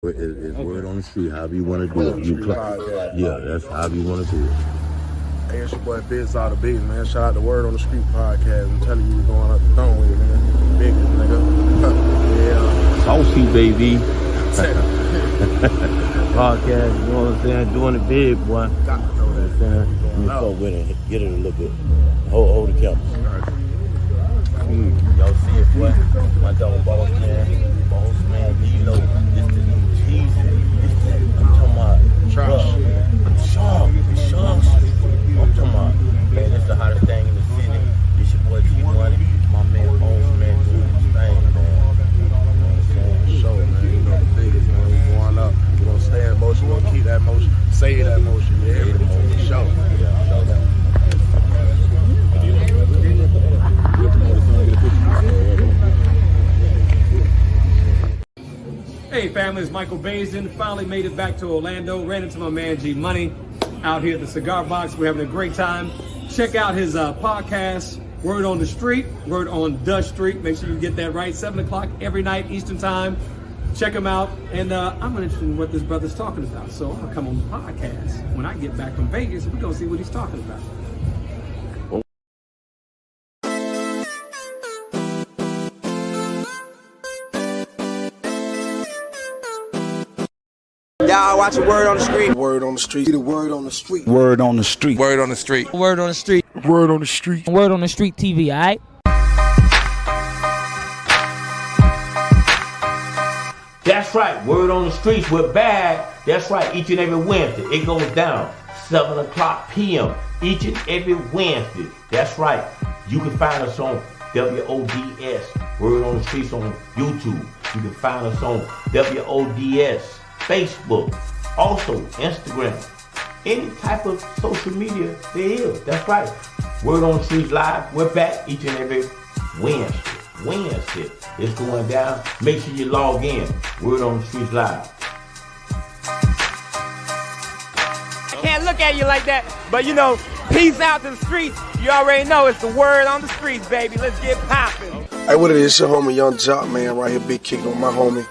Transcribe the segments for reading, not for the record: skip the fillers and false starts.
It's word on the street, however you want to do it. Yeah, that's however you want to do it. Hey, it's your boy Biz out of Biz, man. Shout out to Word on the Street podcast. I'm telling you, we're going up the thumb with it, man. Biggest nigga. Yeah. Saucy, baby. Podcast, you know what I'm saying? Doing it big, boy. Got to know that. Let me fuck with it. Get it a little bit. Hold the camera. Y'all see it, boy? My dog boss, man. Boss, man. You know, this the new Jesus. I'm talking about sharks. I'm talking about, man, this the hottest thing in the city. This your boy G-Money. My man, boss, man, doing his thing, man. You know what I'm saying? Show, man. You know the biggest, man. We going up. We're going to stay in motion. We're going to keep that motion. Say that motion. Yeah, everything. Show. Yeah, show that. Hey family, it's Michael Basin. Finally made it back to Orlando. Ran into my man G-Money out here at the Cigar Box. We're having a great time. Check out his podcast, Word on the Street, Word on the Street. Make sure you get that right. 7 o'clock every night Eastern time. Check him out. And I'm interested in what this brother's talking about. So I'm going to come on the podcast when I get back from Vegas. We're going to see what he's talking about. Y'all watching Word on the Street. Word on the street. The word on the street. Word on the street. Word on the street. Word on the street. Word on the street. Word on the Street TV, alright? That's right, Word on the Streets, we're back. That's right, each and every Wednesday. It goes down 7 o'clock p.m. each and every Wednesday. That's right. You can find us on WODS, Word on the Streets on YouTube. You can find us on WODS, Facebook, also Instagram. Any type of social media there is. That's right. Word on the Streets Live. We're back each and every Wednesday. It's going down. Make sure you log in. Word on the Streets Live. I can't look at you like that, but you know, peace out to the streets. You already know it's the word on the streets, baby. Let's get poppin'. Hey, what it is? Your homie Young Jock, man, right here. Big kick on my homie.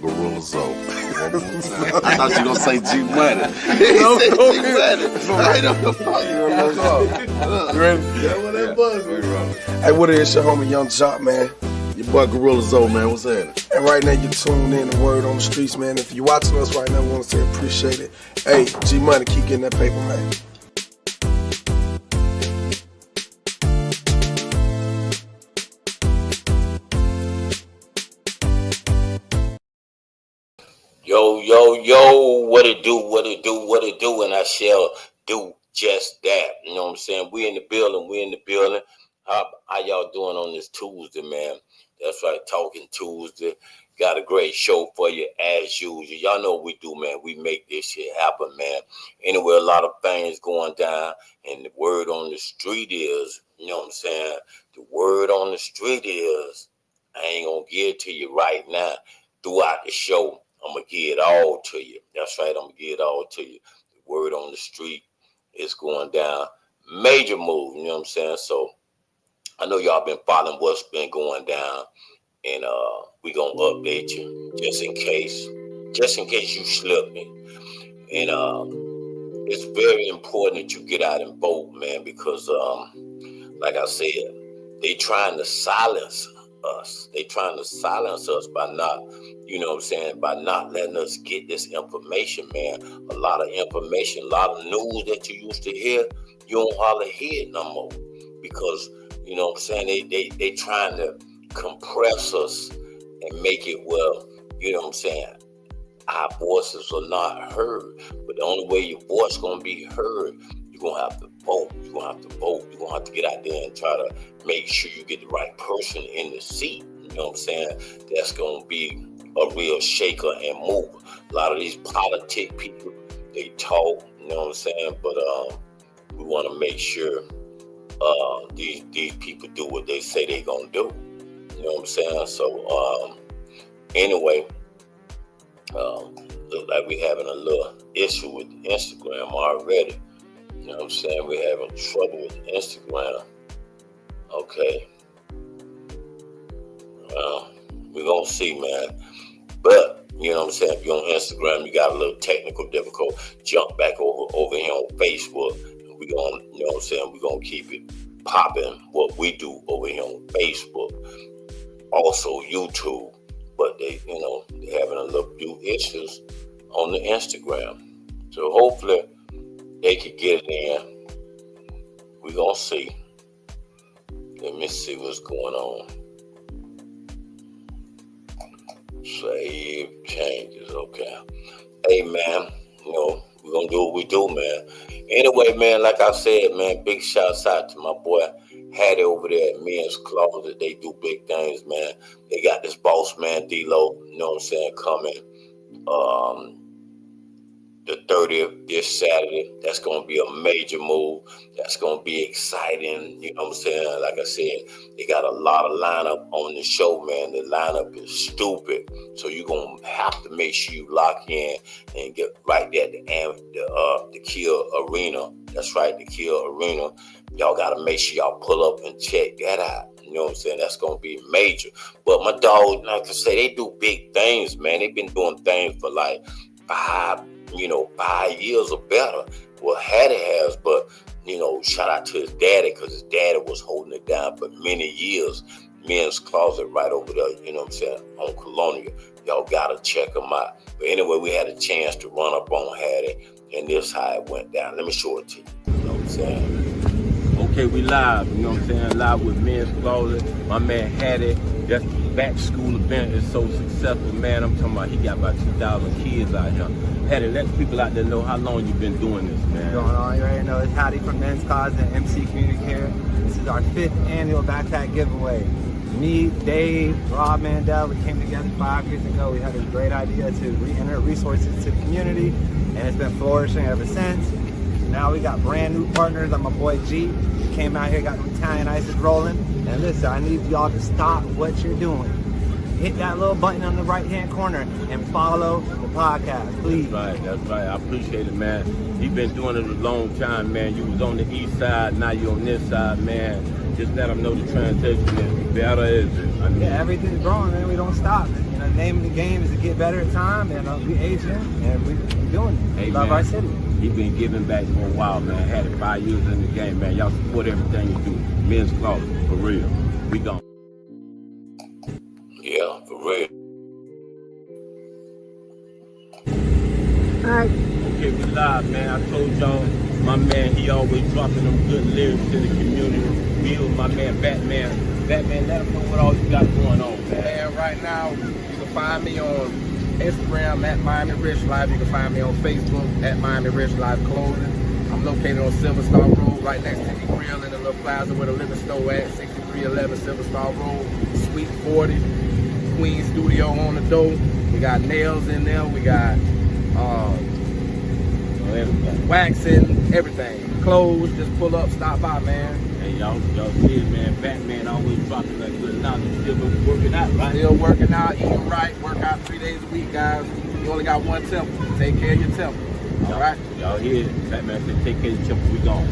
Gorilla Zoe. I thought you were going to say G-Money. No, You ready? That's what that buzz. Hey, what it is? Your homie Young Jock, man. Your boy Gorilla Zoe, man. What's happening? And right now you're tuned in to Word on the Streets, man. If you're watching us right now, we want to say appreciate it. Hey, G-Money, keep getting that paper, man. Yo, what it do, and I shall do just that. You know what I'm saying? We in the building. How y'all doing on this Tuesday, man? That's right, Talking Tuesday. Got a great show for you as usual. Y'all know what we do, man. We make this shit happen, man. Anyway, a lot of things going down, and the word on the street is, you know what I'm saying? The word on the street is, I ain't gonna give it to you right now. Throughout the show, I'm going to give it all to you. That's right, I'm going to give it all to you. The word on the street is going down. Major move, you know what I'm saying? So I know y'all been following what's been going down, and we going to update you just in case you slip me. And it's very important that you get out and vote, man, because like I said, they trying to silence us. They trying to silence us by not, you know what I'm saying, by not letting us get this information, man. A lot of information, a lot of news that you used to hear, you don't hardly hear it no more. Because, you know what I'm saying, they trying to compress us and make it, well, you know what I'm saying, our voices are not heard. But the only way your voice gonna be heard, you're gonna have to vote. You're gonna have to vote. You're gonna have to get out there and try to make sure you get the right person in the seat. You know what I'm saying? That's gonna be a real shaker and mover. A lot of these politic people, they talk, you know what I'm saying? But we want to make sure these people do what they say they gonna do. You know what I'm saying? So anyway, look like we having a little issue with Instagram already. You know what I'm saying? We're having trouble with Instagram. Okay. Well, we're going to see, man. But You know what I'm saying? If you're on Instagram, you got a little technical difficulty, jump back over here on Facebook. We gonna, you know what I'm saying? We're gonna keep it popping what we do over here on Facebook. Also YouTube, but they, you know, they're having a little few issues on the Instagram. So hopefully they can get it in. We're gonna see. Let me see what's going on. Save changes, okay. Hey man, you know, we're gonna do what we do, man. Anyway, man, like I said, man, big shouts out to my boy Hattie over there at Men's Closet. They do big things, man. They got this boss man D-Lo, you know what I'm saying, coming the 30th this Saturday. That's gonna be a major move. That's gonna be exciting. You know what I'm saying? Like I said, they got a lot of lineup on the show, man. The lineup is stupid. So you're gonna have to make sure you lock in and get right there at the Kill Arena. That's right, the Kill Arena. Y'all gotta make sure y'all pull up and check that out. You know what I'm saying? That's gonna be major. But my dog, like I say, they do big things, man. They've been doing things for like 5 years or better. Well, Hattie has, but, you know, shout out to his daddy, because his daddy was holding it down for many years. Men's Closet right over there, you know what I'm saying, on Colonial. Y'all gotta check them out. But anyway, we had a chance to run up on Hattie, and this how it went down. Let me show it to you. You know what I'm saying? Okay, we live, you know what I'm saying? Live with Men's Closet. My man Hattie, that's the back to school event is so successful, man. I'm talking about he got about 2,000 kids out here. Hattie, let people out there know how long you've been doing this, man. Going on, you already know it's Hattie from Men's Closet, MC Community Care. This is our 5th annual backpack giveaway. Me, Dave, Rob Mandel, we came together 5 years ago. We had this great idea to re-enter resources to the community, and it's been flourishing ever since. Now we got brand new partners. I'm my boy G. He came out here, got them Italian ices rolling. And listen, I need y'all to stop what you're doing. Hit that little button on the right-hand corner and follow the podcast, please. That's right. I appreciate it, man. You've been doing it a long time, man. You was on the east side, now you're on this side, man. Just let them know the transition is better, is it? I mean, yeah, everything's growing, man. We don't stop. You know, the name of the game is to get better at time, and we aging, and we doing it. Hey, Love man, our city. He been giving back for a while, man. Had it 5 years in the game, man. Y'all support everything you do. Men's Closet, for real. We gone. Yeah, for real. All right. Okay, we live, man. I told y'all, my man, he always dropping them good lyrics to the community. Bill, my man, Batman. Batman, let him know what all you got going on, man. Man, right now, you can find me on Instagram at Miami Rich Life. You can find me on Facebook at Miami Rich Life Clothing. I'm located on Silver Star Road, right next to the grill in the little plaza where the liquor store at, 6311 Silver Star Road, Suite 40, Queen Studio on the door. We got nails in there. We got waxing, everything. Clothes, just pull up, stop by, man. Hey, y'all see it, man. Batman always dropping that good knowledge. Still been working out, right? Still working out, eating right, work out 3 days a week, guys. You only got one temple. Take care of your temple. All right? Y'all hear it. Batman said, take care of your temple. We gone.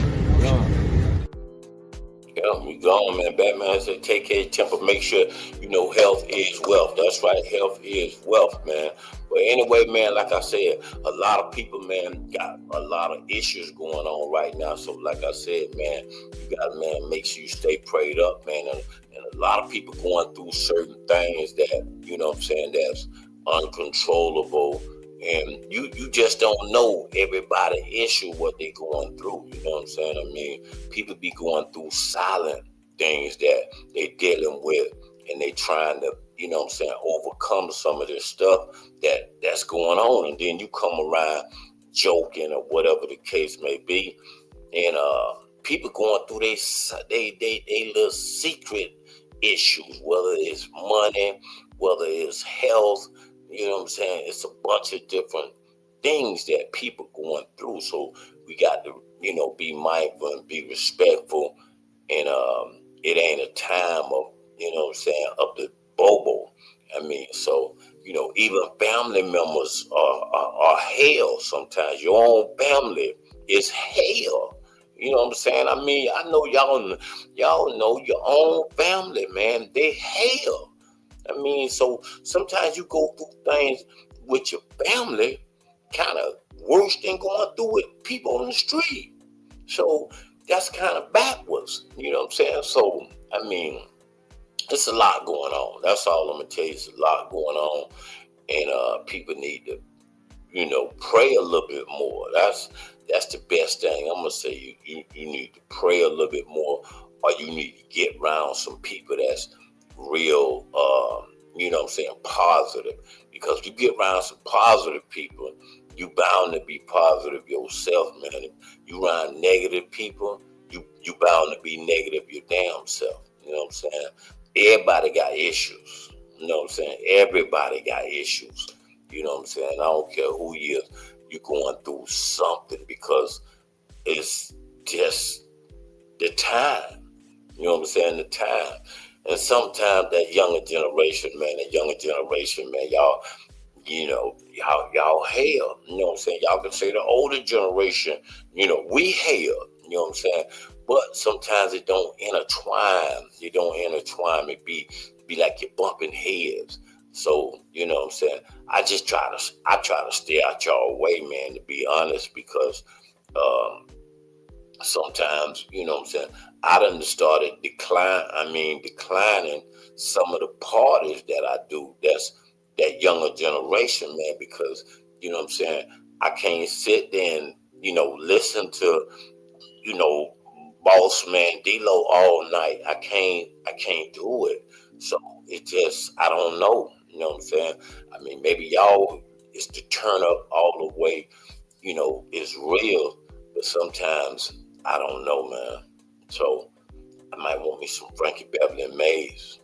Yeah, we gone, man. Batman said, take care of your temple. Make sure you know health is wealth. That's right. Health is wealth, man. But anyway, man, like I said, a lot of people, man, got a lot of issues going on right now. So like I said, man, you got to, man, make sure you stay prayed up, man. And a lot of people going through certain things that, you know what I'm saying, that's uncontrollable. And you just don't know everybody's issue, what they going through. You know what I'm saying? I mean, people be going through silent things that they dealing with, and they trying to, you know what I'm saying, overcome some of this stuff that's going on. And then you come around joking or whatever the case may be. And people going through they little secret issues, whether it's money, whether it's health. You know what I'm saying? It's a bunch of different things that people going through. So we got to, you know, be mindful and be respectful. And it ain't a time of, you know what I'm saying, of the bobo. I mean, so, you know, even family members are hell sometimes. Your own family is hell. You know what I'm saying? I mean, I know y'all know your own family, man. They hell. I mean, so sometimes you go through things with your family kind of worse than going through with people on the street. So that's kind of backwards. You know what I'm saying? So, I mean, it's a lot going on. That's all I'm going to tell you. It's a lot going on. And people need to, you know, pray a little bit more. That's the best thing. I'm going to say you need to pray a little bit more, or you need to get around some people that's real, you know what I'm saying, positive. Because if you get around some positive people, you bound to be positive yourself, man. If you around negative people, you bound to be negative your damn self. You know what I'm saying? Everybody got issues. You know what I'm saying? Everybody got issues. You know what I'm saying? I don't care who you is. You're going through something because it's just the time. You know what I'm saying? The time. And sometimes that younger generation, man, y'all, you know, y'all hell. You know what I'm saying? Y'all can say the older generation, you know, we hell. You know what I'm saying? But sometimes it don't intertwine. You don't intertwine. It be like you're bumping heads. So, you know what I'm saying? I try to stay out y'all way, man, to be honest, because sometimes, you know what I'm saying, I done started declining some of the parties that I do. That's that younger generation, man, because, you know what I'm saying, I can't sit there and, you know, listen to, you know, Boss Man D-Lo all night. I can't do it. So it just, I don't know. You know what I'm saying? I mean, maybe y'all is to turn up all the way, you know, is real, but sometimes I don't know, man. So I might want me some Frankie Beverly and Mays.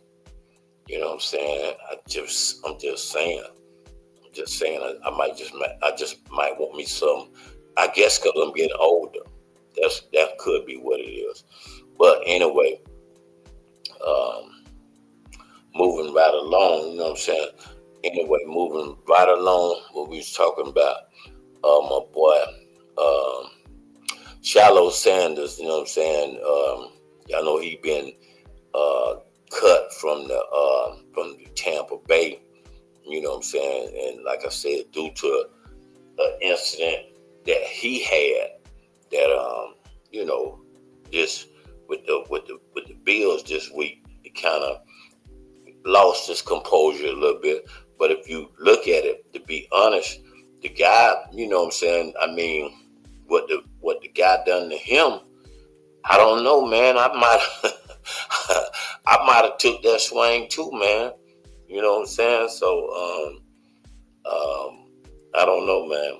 You know what I'm saying? I'm just saying. I just might want me some. I guess because I'm getting older. That could be what it is. But anyway, moving right along, you know what I'm saying? Anyway, moving right along, what we was talking about, my boy, Shiloh Sanders, you know what I'm saying? Y'all know he been cut from the Tampa Bay, you know what I'm saying? And like I said, due to an incident that he had, that you know, this with the Bills this week, it kind of lost his composure a little bit. But if you look at it, to be honest, the guy, you know what I'm saying, I mean, what the guy done to him, I don't know, man. I might have took that swing too, man. You know what I'm saying? So I don't know, man.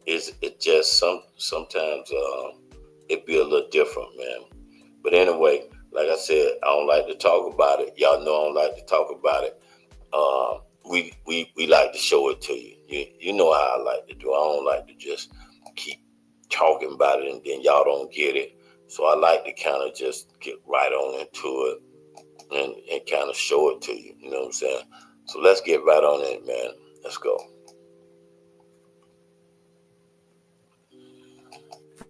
It just sometimes it be a little different, man. But anyway, like I said, I don't like to talk about it. Y'all know I don't like to talk about it. We like to show it to you. You know how I like to do. I don't like to just keep talking about it and then y'all don't get it. So I like to kind of just get right on into it and kind of show it to you. You know what I'm saying? So let's get right on it, man. Let's go.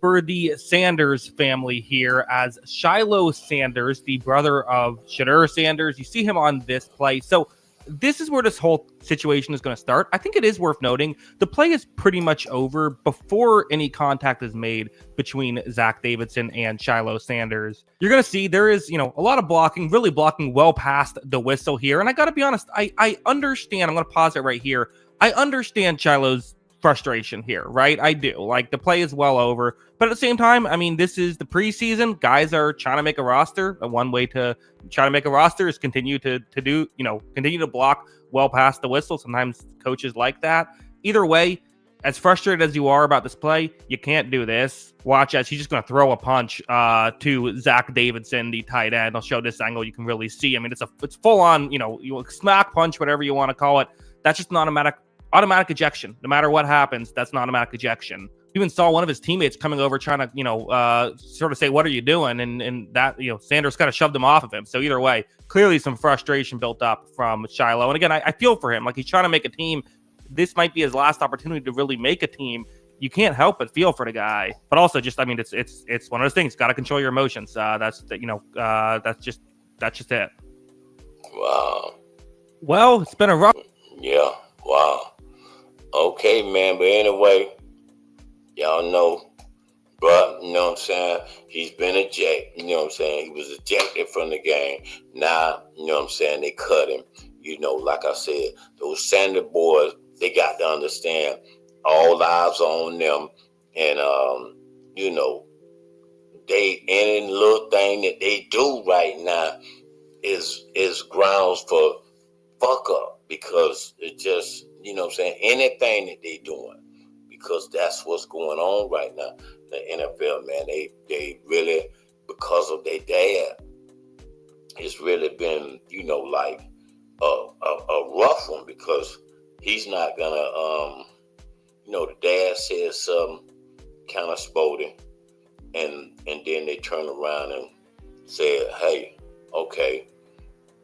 For the Sanders family here, as Shiloh Sanders, the brother of Shedeur Sanders, you see him on this play. So this is where this whole situation is going to start. I think it is worth noting the play is pretty much over before any contact is made between Zach Davidson and Shiloh Sanders. You're going to see there is, you know, a lot of blocking, really blocking well past the whistle here. And I got to be honest, I understand. I'm going to pause it right here. I understand Shiloh's frustration here, right? I do. Like, the play is well over. But at the same time, I mean, this is the preseason. Guys are trying to make a roster. And one way to try to make a roster is continue to do, you know, continue to block well past the whistle. Sometimes coaches like that. Either way, as frustrated as you are about this play, you can't do this. Watch as he's just going to throw a punch to Zach Davidson, the tight end. I'll show this angle. You can really see. I mean, it's full on, you know, smack punch, whatever you want to call it. That's just an automatic ejection. No matter what happens, that's an automatic ejection. Even saw one of his teammates coming over trying to, you know, sort of say, what are you doing? And that, you know, Sanders kind of shoved him off of him. So either way, clearly some frustration built up from Shiloh. And again, I feel for him. Like, he's trying to make a team. This might be his last opportunity to really make a team. You can't help but feel for the guy. But also just, I mean, it's one of those things. Got to control your emotions. That's just it. Wow. Well, it's been a rough. Yeah. Wow. Hey, man, but anyway, y'all know, bruh, you know what I'm saying? He's been ejected, you know what I'm saying? He was ejected from the game. Now, you know what I'm saying, they cut him. You know, like I said, those Sander boys, they got to understand all lives are on them. And, you know, any little thing that they do right now is grounds for fuck up, because it just, you know what I'm saying, anything that they doing, because that's what's going on right now. The NFL, man, they really, because of their dad, it's really been, you know, like a rough one, because he's not gonna, you know, the dad said something kind of sporty, and then they turn around and said, hey, okay,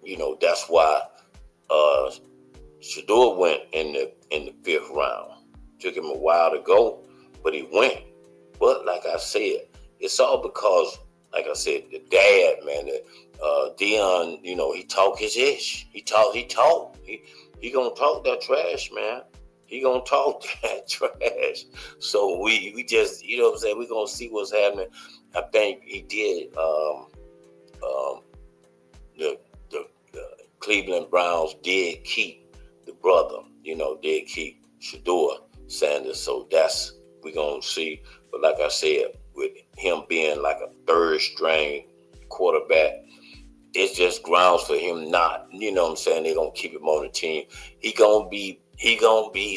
you know, that's why Shedeur went in the 5th round. Took him a while to go, but he went. But like I said, it's all because, like I said, the dad, man, Deion, you know, he talk his ish. He talk. He gonna talk that trash, man. He gonna talk that trash. So we just, you know what I'm saying, we gonna see what's happening. I think he did the Cleveland Browns did keep the brother, you know, did keep Shedeur Sanders. So that's, we gonna see. But like I said, with him being like a 3rd string quarterback, it's just grounds for him not, you know what I'm saying, they're gonna keep him on the team. He gonna be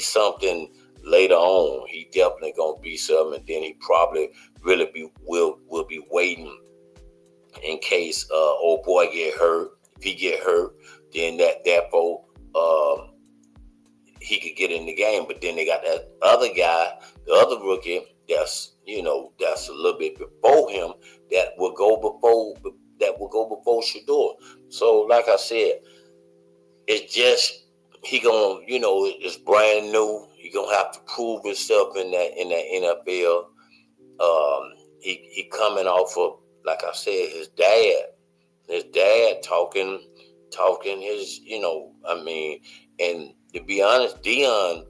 something later on. He definitely gonna be something, and then he probably really will be waiting in case old boy get hurt. If he get hurt, then therefore he could get in the game. But then they got that other guy, the other rookie, that's, you know, that's a little bit before him, that will go before Shedeur. So like I said, it's just, he gonna, you know, it's brand new. He gonna have to prove himself in that NFL. He coming off of, like I said, his dad talking his, you know, I mean, and to be honest, Deion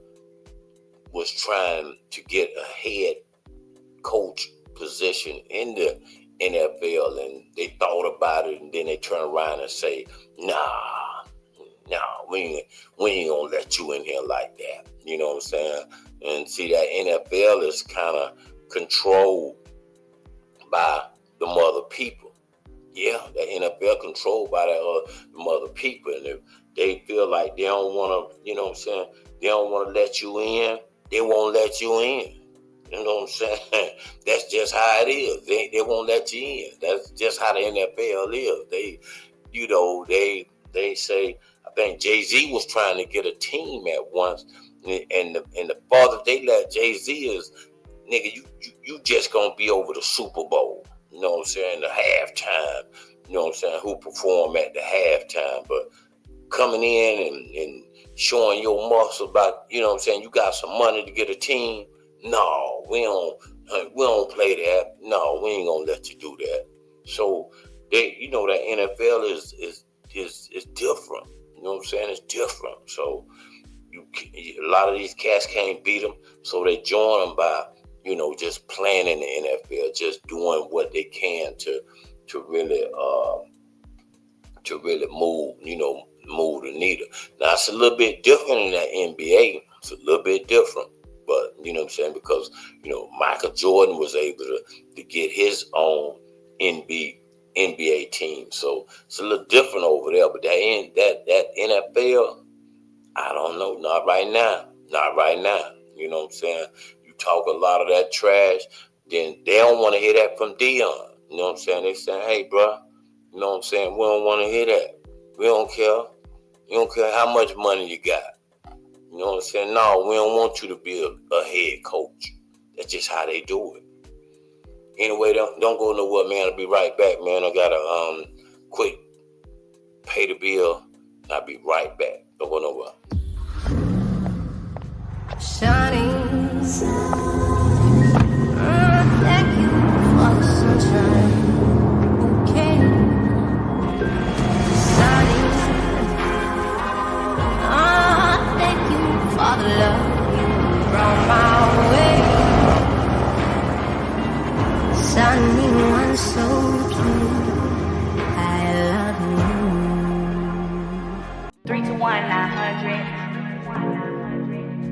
was trying to get a head coach position in the NFL, and they thought about it, and then they turn around and say, nah, we ain't gonna let you in here like that. You know what I'm saying? And see, that NFL is kind of controlled by the mother people. Yeah, the NFL controlled by the mother people, and if they feel like they don't want to, you know what I'm saying, they don't want to let you in, they won't let you in. You know what I'm saying? That's just how it is. They won't let you in. That's just how the NFL is. They, you know, they say, I think Jay-Z was trying to get a team at once, and the farther they let Jay-Z is, nigga, you just gonna be over the Super Bowl. You know what I'm saying? The halftime. You know what I'm saying? Who perform at the halftime, but coming in and showing your muscle about, you know what I'm saying, you got some money to get a team. No, we don't play that. No, we ain't gonna let you do that. So they, you know, that NFL is different. You know what I'm saying? It's different. So a lot of these cats can't beat them, so they join them by, you know, just playing in the NFL, just doing what they can to really move, you know, move the needle. Now it's a little bit different in that NBA. It's a little bit different, but you know what I'm saying, because you know Michael Jordan was able to get his own NBA team, so it's a little different over there. But that NFL, I don't know, not right now. You know what I'm saying? You talk a lot of that trash, then they don't want to hear that from Deion. You know what I'm saying? They saying, hey, bro, you know what I'm saying? We don't want to hear that. We don't care. You don't care how much money you got. You know what I'm saying? No, we don't want you to be a head coach. That's just how they do it. Anyway, don't go nowhere, man. I'll be right back, man. I got to quick pay the bill. I'll be right back. Don't go nowhere. Shining sun, thank you for the sunshine. Okay, shining sun, thank you for the love you brought.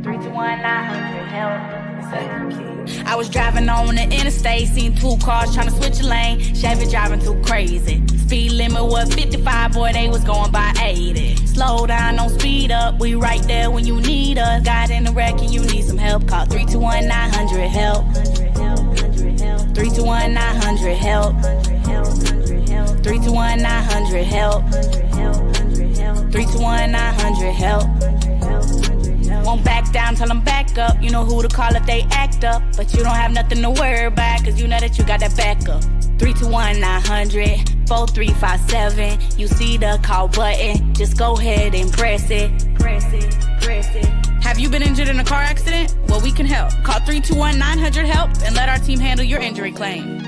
321-900-HELP. I was driving on the interstate, seen 2 cars trying to switch a lane. Chevy driving too crazy. Speed limit was 55, boy, they was going by 80. Slow down, don't speed up. We right there when you need us. Got in the wreck and you need some help. Call 321-900-HELP. 321-900-HELP. 321-900-HELP. 321-900-HELP. Won't back down till I'm back up. You know who to call if they act up. But you don't have nothing to worry about, cause you know that you got that backup. 321-900-4357. You see the call button, just go ahead and press it. Press it, press it. Have you been injured in a car accident? Well, we can help. Call 321-900-HELP and let our team handle your injury claim.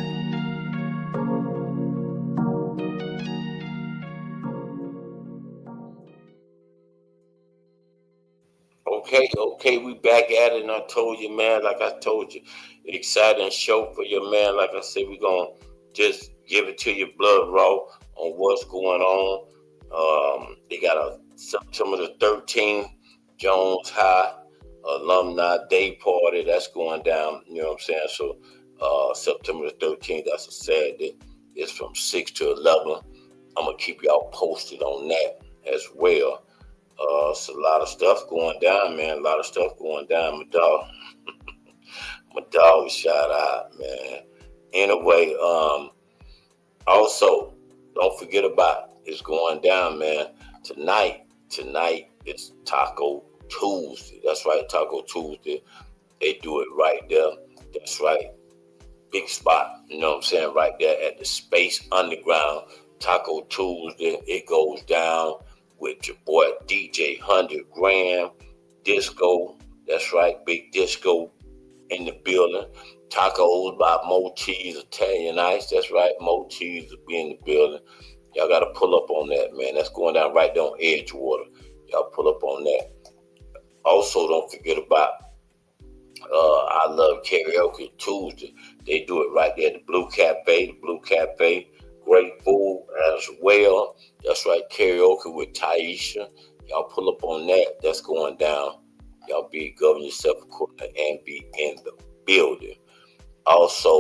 Okay, we back at it, and I told you, man, like I told you, exciting show for you, man. Like I said, we're going to just give it to you blood raw on what's going on. They got a September the 13th, Jones High Alumni Day Party. That's going down, you know what I'm saying? So September the 13th, that's a Saturday. It's from 6 to 11. I'm going to keep y'all posted on that as well. It's a lot of stuff going down, man. A lot of stuff going down. My dog shot out, man. Anyway, also, don't forget about it's going down, man. Tonight it's Taco Tuesday. That's right, Taco Tuesday. They do it right there. That's right. Big spot, you know what I'm saying? Right there at the Space Underground. Taco Tuesday. It goes down with your boy DJ 100 Grand Disco. That's right, Big Disco in the building. Tacos by Mo Cheese Italian Ice. That's right, Mo Cheese will be in the building. Y'all got to pull up on that, man. That's going down right there on Edgewater. Y'all pull up on that. Also, don't forget about I Love Karaoke Tuesday. They do it right there at the Blue Cafe. The Blue Cafe. Great food as well. That's right, karaoke with Taisha. Y'all pull up on that. That's going down. Y'all be govern yourself accordingly and be in the building. Also,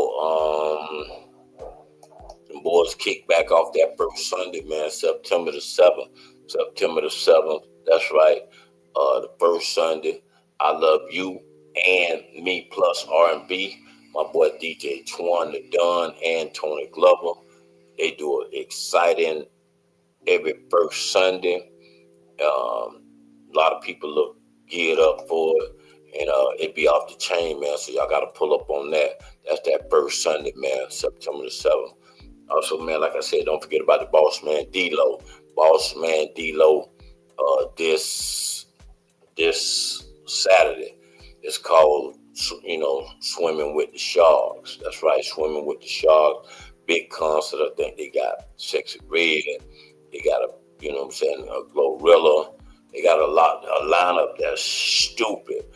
the boys kick back off that first Sunday, man. September the 7th. September the 7th. That's right. The first Sunday. I Love You and Me Plus R&B. My boy DJ Twan the Don and Tony Glover. They do it exciting every first Sunday. A lot of people look geared up for it, and it be off the chain, man. So y'all got to pull up on that. That's that first Sunday, man, September the 7th. Also, man, like I said, don't forget about the Boss Man D-Lo. Boss Man D-Lo this Saturday. It's called, Swimming with the Sharks. That's right, Swimming with the Sharks. Big concert. I think they got Sexy Red. They got a Glorilla. They got a lineup that's stupid.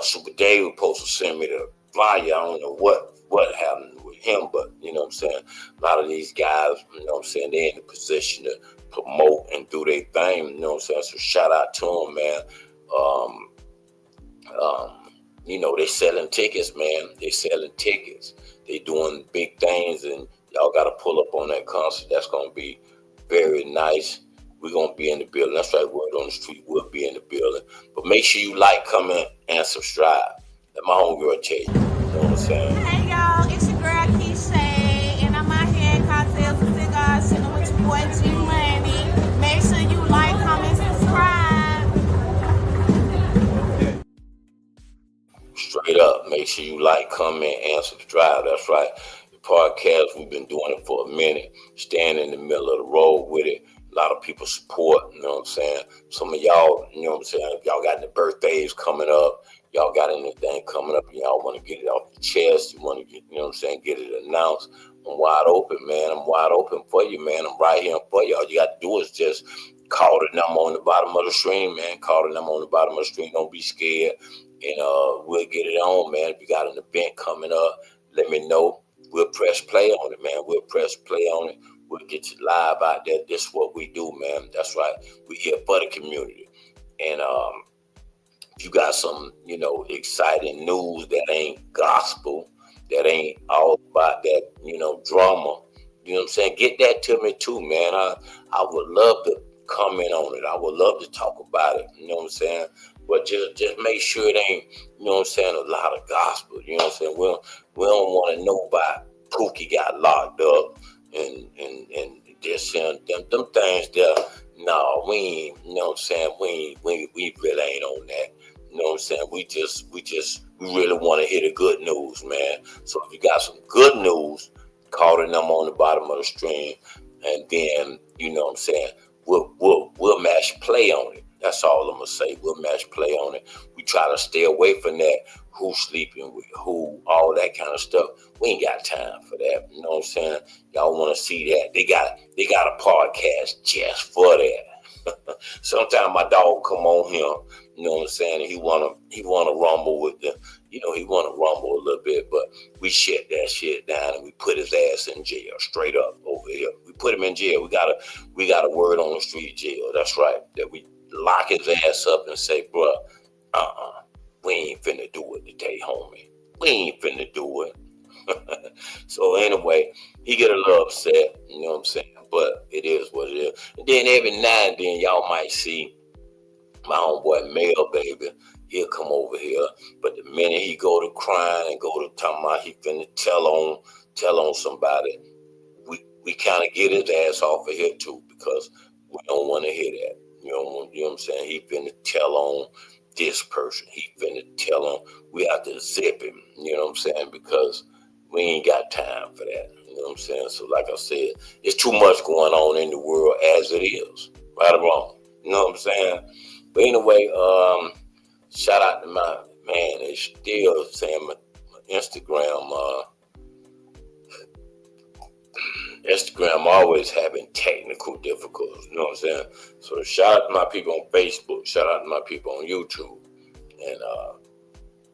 Super Dave was supposed to send me the flyer. I don't know what happened with him, but you know what I'm saying. A lot of these guys, you know what I'm saying, they're in the position to promote and do their thing. You know what I'm saying. So shout out to them, man. They selling tickets, man. They selling tickets. They doing big things, and y'all got to pull up on that concert. That's going to be very nice. We're going to be in the building. That's right, Word on the Street. We'll be in the building. But make sure you like, comment, and subscribe. Let my homegirl tell you. You know what I'm saying? Hey, y'all. It's your girl, Keisha, and I'm out here at Cocktails and Cigars, sitting with your boy, G Money. Make sure you like, comment, subscribe. Straight up. Make sure you like, comment, and subscribe. That's right. The podcast, we've been doing it for a minute. Staying in the middle of the road with it. A lot of people support, you know what I'm saying? Some of y'all, you know what I'm saying? If y'all got any birthdays coming up, y'all got anything coming up, and y'all want to get it off the chest, you want to get, you know what I'm saying, get it announced. I'm wide open, man. I'm wide open for you, man. I'm right here for you. All you got to do is just call the number on the bottom of the screen, man. Call the number on the bottom of the screen. Don't be scared. And we'll get it on, man. If you got an event coming up, let me know. We'll press play on it, man. We'll press play on it. We'll get you live out there. This is what we do, man. That's right. We here for the community. And if you got some, exciting news that ain't gospel, that ain't all about that, drama, you know what I'm saying? Get that to me too, man. I would love to comment on it. I would love to talk about it, you know what I'm saying? But just make sure it ain't, you know what I'm saying, a lot of gospel, you know what I'm saying? We don't want to know about Pookie got locked up and this and them things there. No, we ain't, you know what I'm saying? We really ain't on that. You know what I'm saying? We really want to hear the good news, man. So if you got some good news, call the number on the bottom of the stream, and then, you know what I'm saying, we'll match play on it. That's all I'm gonna say. We'll match play on it. We try to stay away from that. Who's sleeping with who, all that kind of stuff. We ain't got time for that. You know what I'm saying? Y'all want to see that? They got a podcast just for that. Sometimes my dog come on here, you know what I'm saying? And he wanna rumble with the, he wanna rumble a little bit, but we shut that shit down and we put his ass in jail, straight up over here. We put him in jail. We got a word on the street jail. That's right. That we lock his ass up and say, bruh, we ain't finna do it today, homie. We ain't finna do it. So anyway, he get a little upset, you know what I'm saying? But it is what it is. And then every now and then y'all might see my homeboy Mel, baby. He'll come over here. But the minute he go to crying and go to talking about he finna tell on somebody, we kind of get his ass off of here too, because we don't want to hear that. You know what I'm saying? He finna tell on this person. He finna tell on. We have to zip him. You know what I'm saying? Because we ain't got time for that. You know what I'm saying? So like I said, it's too much going on in the world as it is. Right or wrong. You know what I'm saying? But anyway, shout out to my man. They still saying my Instagram always having technical difficulties, you know what I'm saying? So shout out to my people on Facebook, shout out to my people on YouTube, and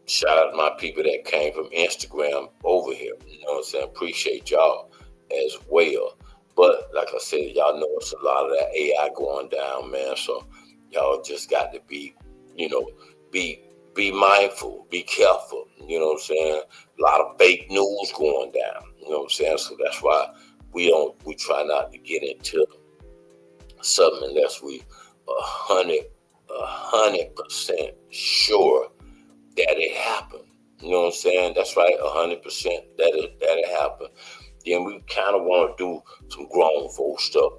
shout out to my people that came from Instagram over here, you know what I'm saying? Appreciate y'all as well. But like I said, y'all know it's a lot of that AI going down, man, so y'all just got to be, be mindful, be careful, you know what I'm saying? A lot of fake news going down, you know what I'm saying? So that's why we try not to get into something unless we 100% sure that it happened. You know what I'm saying? That's right, 100% that it happened. Then we kind of want to do some grown folk stuff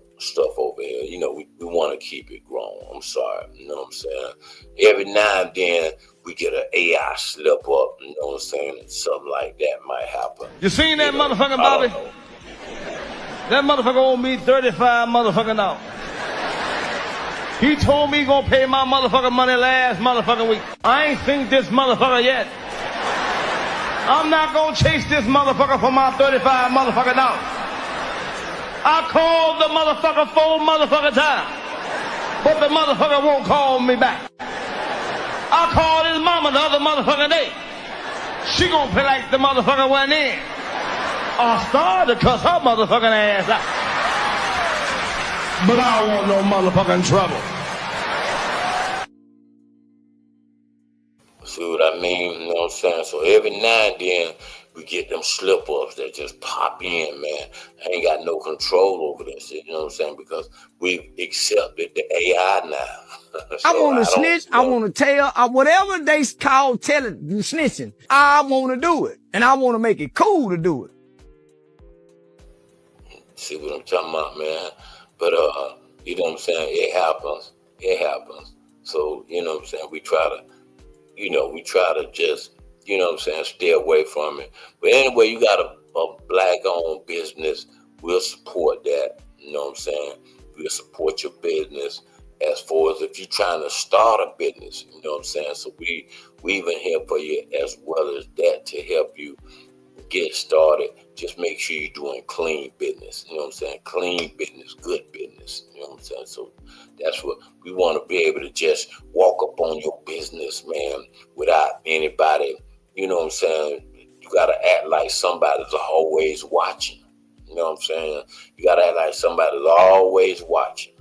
over here. We want to keep it grown. I'm sorry. You know what I'm saying? Every now and then we get an AI slip up, you know what I'm saying? And something like that might happen. You seen that motherfucker, Bobby? That motherfucker owe me 35 motherfucking dollars. He told me he gonna pay my motherfucking money last motherfucking week. I ain't seen this motherfucker yet. I'm not gonna chase this motherfucker for my 35 motherfucking dollars. I called the motherfucker 4 motherfucking times, but the motherfucker won't call me back. I called his mama the other motherfucking day. She gonna play like the motherfucker went in. I started to cuss her motherfucking ass out. But I don't want no motherfucking trouble. See what I mean? You know what I'm saying? So every now and then we get them slip-ups that just pop in, man. I ain't got no control over this shit, you know what I'm saying? Because we've accepted the AI now. So I want to snitch. I want to tell. Whatever they call telling, snitching, I want to do it. And I want to make it cool to do it. See what I'm talking about, man? But, you know what I'm saying? It happens. So, you know what I'm saying? We try to just, you know what I'm saying, stay away from it. But anyway, you got a black-owned business. We'll support that. You know what I'm saying? We'll support your business as far as if you're trying to start a business. You know what I'm saying? So we even here for you as well as that to help you get started. Just make sure you're doing clean business. You know what I'm saying? Clean business, good business. You know what I'm saying? So that's what we want to be able to just walk up on your business, man, without anybody, you know what I'm saying? You got to act like somebody's always watching. You know what I'm saying? You got to act like somebody's always watching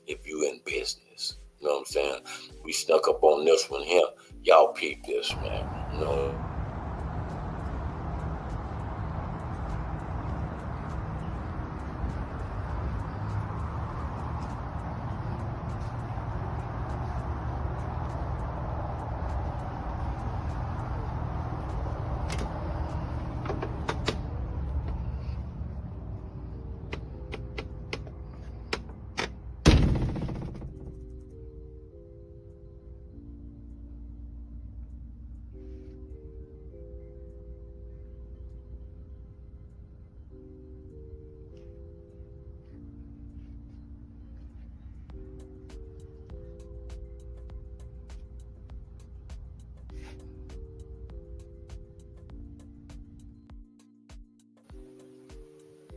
if you're in business. You know what I'm saying? We snuck up on this one here. Y'all peep this, man. You know.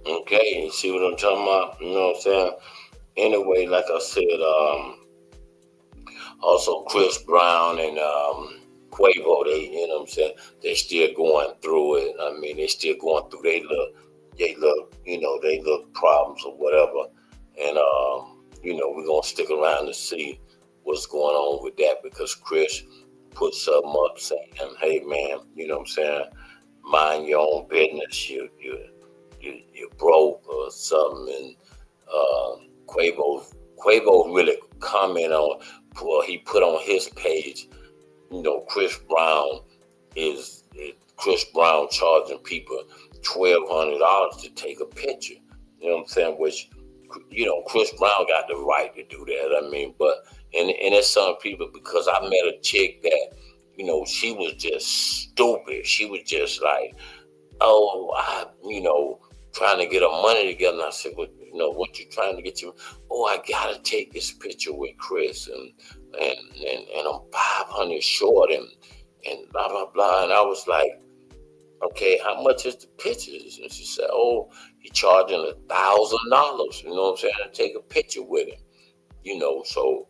Okay, you see what I'm talking about? You know what I'm saying? Anyway, like I said, also Chris Brown and Quavo, they, you know what I'm saying, they still going through it. I mean, they still going through they little problems or whatever. And you know, we're gonna stick around to see what's going on with that, because Chris put something up saying, hey man, you know what I'm saying, mind your own business, you're broke or something. And Quavo really comment on, well, he put on his page, you know, Chris Brown charging people $1,200 to take a picture. You know what I'm saying? Which, you know, Chris Brown got the right to do that. I mean, but and it's some people, because I met a chick that, you know, she was just stupid. She was just like, you know, trying to get her money together. And I said, well, you know, what you trying to get you? Oh, I gotta take this picture with Chris, and I'm 500 short, and blah blah blah. And I was like, okay, how much is the pictures? And she said, oh, he charging $1,000. You know what I'm saying? To take a picture with him. You know, so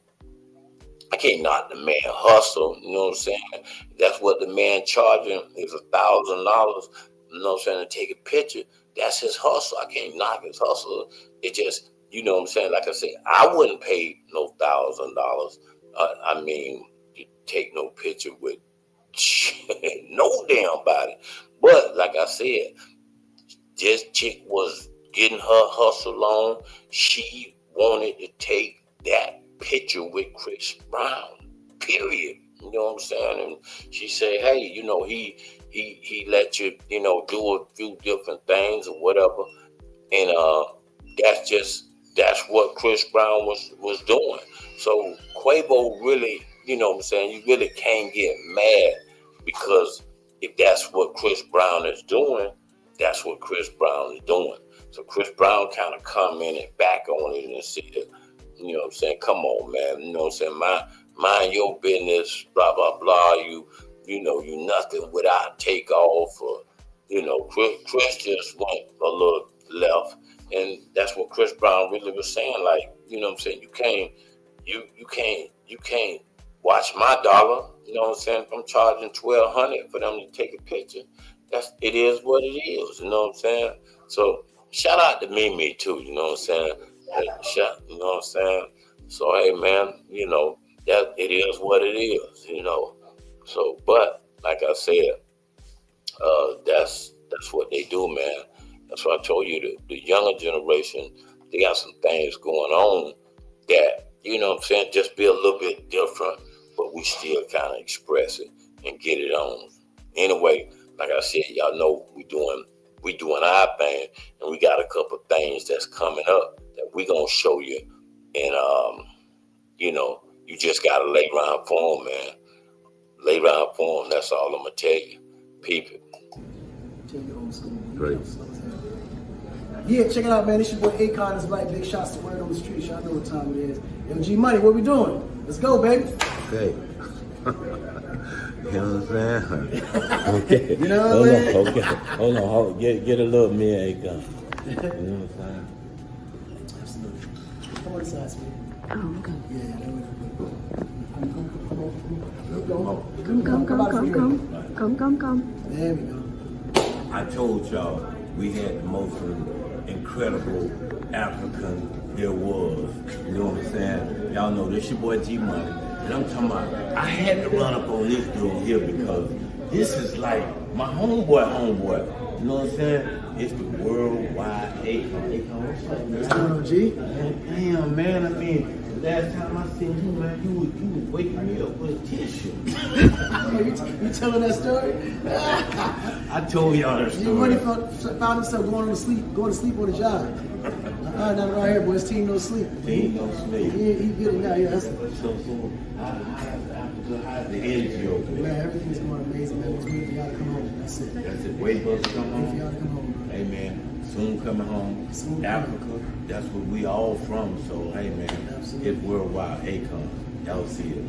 I can't knock the man hustle. You know what I'm saying? That's what the man charging is, $1,000. You know what I'm saying? To take a picture. That's his hustle. I can't knock his hustle. It just, you know what I'm saying? Like I said, I wouldn't pay no $1,000. I mean, to take no picture with no damn body. But like I said, this chick was getting her hustle on. She wanted to take that picture with Chris Brown, period. You know what I'm saying? And she said, hey, you know, he let you, you know, do a few different things or whatever. And that's what Chris Brown was doing. So Quavo really, you know what I'm saying, you really can't get mad, because if that's what Chris Brown is doing, that's what Chris Brown is doing. So Chris Brown kind of commented back on it and said, you know what I'm saying, come on, man, you know what I'm saying, mind your business, blah, blah, blah, you know, you nothing without takeoff, or, you know, Chris just went a little left. And that's what Chris Brown really was saying, like, you know what I'm saying, you can't watch my dollar, you know what I'm saying, if I'm charging $1,200 for them to take a picture, it is what it is, you know what I'm saying. So shout out to Mimi too, you know what I'm saying, you know what I'm saying. So hey man, you know, that it is what it is, you know. So, but like I said, that's what they do, man. That's why I told you, the younger generation, they got some things going on that, you know what I'm saying, just be a little bit different, but we still kind of express it and get it on. Anyway, like I said, y'all know we doing our thing, and we got a couple things that's coming up that we gonna show you. And you know, you just gotta lay around for them, man. Lay around for them. That's all I'm gonna tell you. Peep it. Great. Yeah, check it out, man. It's your boy Akon. It's like big shots to Word on the Street. Y'all know what time it is. Yo, G Money, what we doing? Let's go, baby. Okay. You know what I'm saying? Okay. You know what I'm saying? Okay. Hold on. Get a little me Akon. You know what I'm saying? Absolutely. Come on inside, sweetie. Oh, okay. Yeah, that way. Come. There we go. I told y'all we had the most incredible African There was. You know what I'm saying? Y'all know this your boy G Money. And I'm talking about, I had to run up on this dude here because this is like my homeboy. You know what I'm saying? It's the worldwide Akon. Akon, what's up, man? What's going on, G? Damn, man. I mean, last time I seen you, man, you was waking me up with a tissue. You telling that story? I told y'all that G story. Money found himself going to sleep on the job. Not right here, boy. His team don't sleep. Team don't sleep. He get it now. Yeah, that's So how's the energy over there? Man, everything's going amazing, man. Just waiting for y'all to come home. That's it. That's it. Wait for us to come Waiting for home. y'all to come home. Hey man, soon coming home. Soon Africa, that's where we all from. So hey man, Absolutely. it's worldwide Akon. Y'all see it.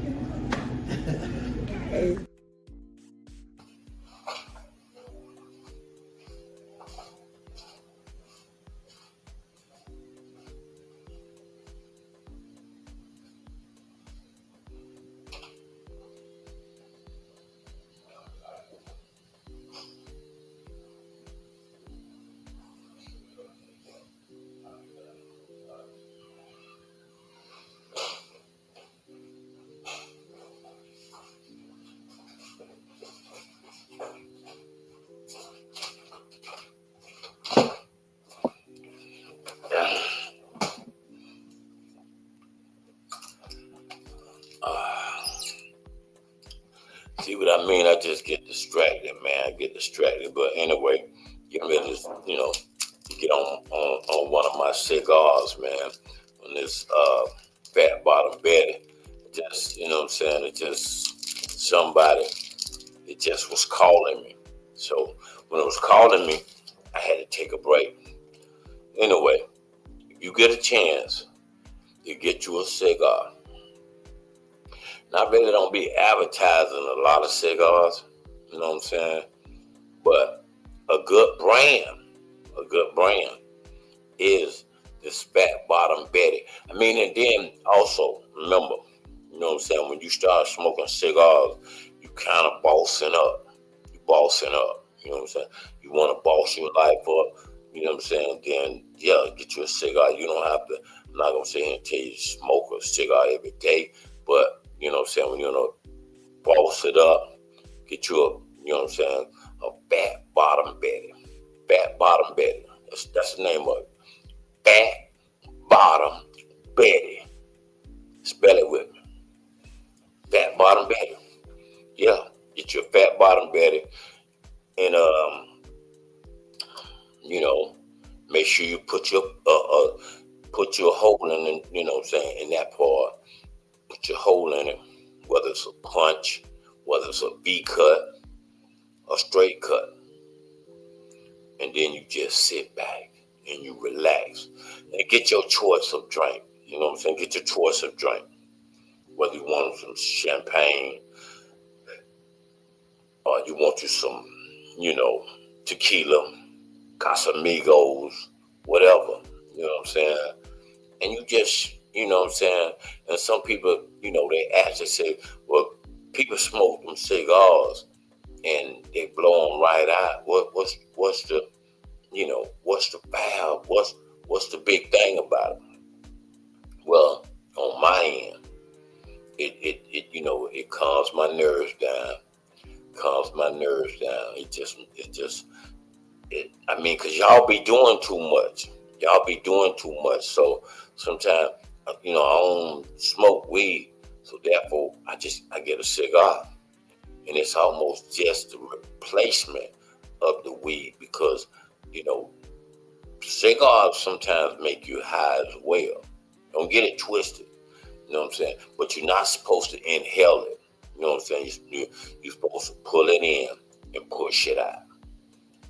See what I mean? I just get distracted, man. I get distracted. But anyway, get ready to, get on one of my cigars, man. On this Fat Bottom Betty. Just, you know what I'm saying? It just, somebody, it just was calling me. So when it was calling me, I had to take a break. Anyway, if you get a chance, you get you a cigar. Now, I really don't be advertising a lot of cigars, you know what I'm saying? But a good brand is this Fat Bottom Betty. I mean, and then also, remember, you know what I'm saying, when you start smoking cigars, you kind of bossing up. You know what I'm saying? You want to boss your life up, you know what I'm saying? Then, yeah, get you a cigar. You don't have to, I'm not going to sit here and tell you to smoke a cigar every day, but you know what I'm saying, when you boss it up, get you a, you know what I'm saying, a Fat Bottom Betty. Fat Bottom Betty. That's the name of it. Fat Bottom Betty. Spell it with me. Fat Bottom Betty. Yeah, get your Fat Bottom Betty. And, make sure you put your hole in it, you know what I'm saying, in that part. Put your hole in it, whether it's a punch, whether it's a V cut, a straight cut. And then you just sit back and you relax and get your choice of drink. You know what I'm saying? Get your choice of drink. Whether you want some champagne or you want you some, tequila, Casamigos, whatever. You know what I'm saying? And you just, you know what I'm saying? And some people, they actually say, well, people smoke them cigars and they blow them right out. What's the valve? What's the big thing about it? Well, on my end, it calms my nerves down. Because y'all be doing too much. So sometimes, I don't smoke weed. So therefore, I get a cigar. And it's almost just the replacement of the weed because, cigars sometimes make you high as well. Don't get it twisted. You know what I'm saying? But you're not supposed to inhale it. You know what I'm saying? You're supposed to pull it in and push it out.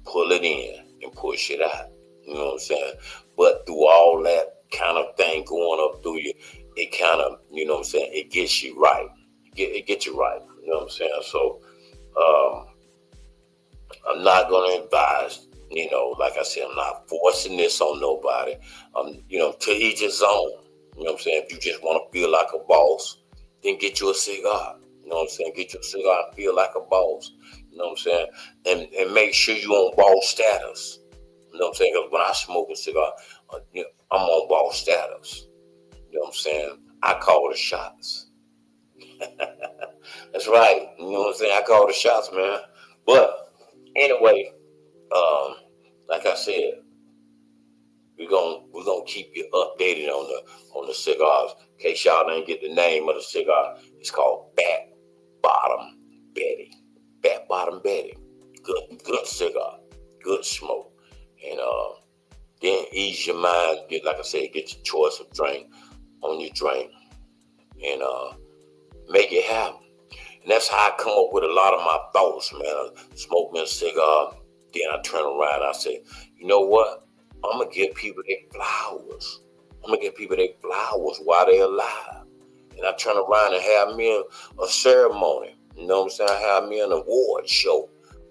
Pull it in and push it out. You know what I'm saying? But through all that kind of thing going up through you, it kind of, you know what I'm saying, it gets you right. It gets you right. You know what I'm saying? So I'm not going to advise, like I said, I'm not forcing this on nobody. To each his own. You know what I'm saying? If you just want to feel like a boss, then get you a cigar. You know what I'm saying? Get you a cigar and feel like a boss. You know what I'm saying? And make sure you on boss status. You know what I'm saying? Because when I smoke a cigar, I'm on boss status. You know what I'm saying? I call the shots. That's right. You know what I'm saying? I call the shots, man. But anyway, like I said, we're gonna keep you updated on the cigars. In case y'all didn't get the name of the cigar, it's called Bat Bottom Betty. Bat Bottom Betty. Good cigar. Good smoke. And then ease your mind. Like I said, get your choice of drink on your drink. And make it happen. And that's how I come up with a lot of my thoughts, man. I smoke me a cigar, then I turn around, I say, you know what? I'm going to give people their flowers. I'm going to give people their flowers while they're alive. And I turn around and have me a ceremony. You know what I'm saying? I have me an award show